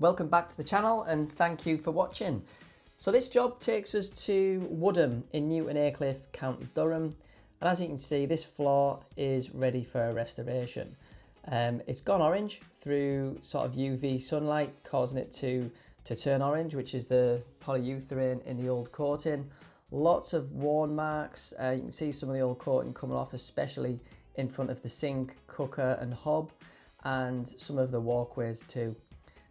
Welcome back to the channel and thank you for watching. So this job takes us to Woodham in Newton Aycliffe, County Durham, and as you can see this floor is ready for a restoration. It's gone orange through sort of UV sunlight, causing it to turn orange, which is the polyurethane in the old coating. Lots of worn marks. You can see some of the old coating coming off, especially in front of the sink, cooker and hob, and some of the walkways too.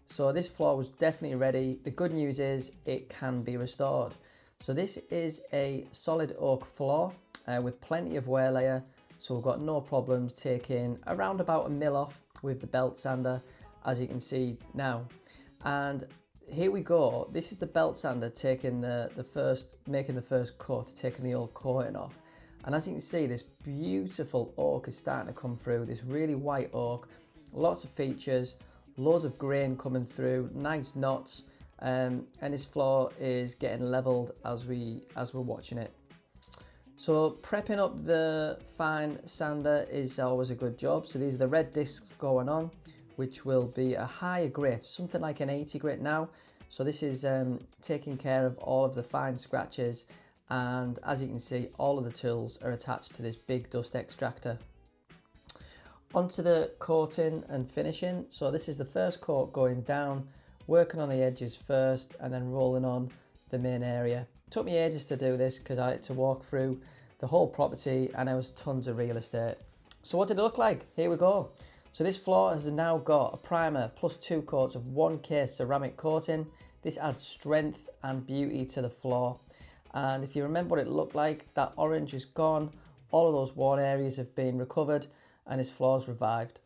So this floor was definitely ready. The good news is it can be restored. So this is a solid oak floor with plenty of wear layer. So we've got no problems taking around about 1 mil off with the belt sander, as you can see now. And here we go. This is the belt sander taking making the first cut, taking the old coating off. And as you can see, this beautiful oak is starting to come through. This really white oak, lots of features, loads of grain coming through, nice knots, and this floor is getting leveled as we're watching it. So prepping up the fine sander is always a good job. So these are the red discs going on, which will be a higher grit, something like an 80 grit now. So this is taking care of all of the fine scratches, and as you can see, all of the tools are attached to this big dust extractor. Onto the coating and finishing. So this is the first coat going down, working on the edges first and then rolling on the main area. It took me ages to do this because I had to walk through the whole property and there was tons of real estate. So what did it look like? Here we go. So this floor has now got a primer plus 2 coats of 1K ceramic coating. This adds strength and beauty to the floor. And if you remember what it looked like, that orange is gone. All of those worn areas have been recovered and his floor's revived.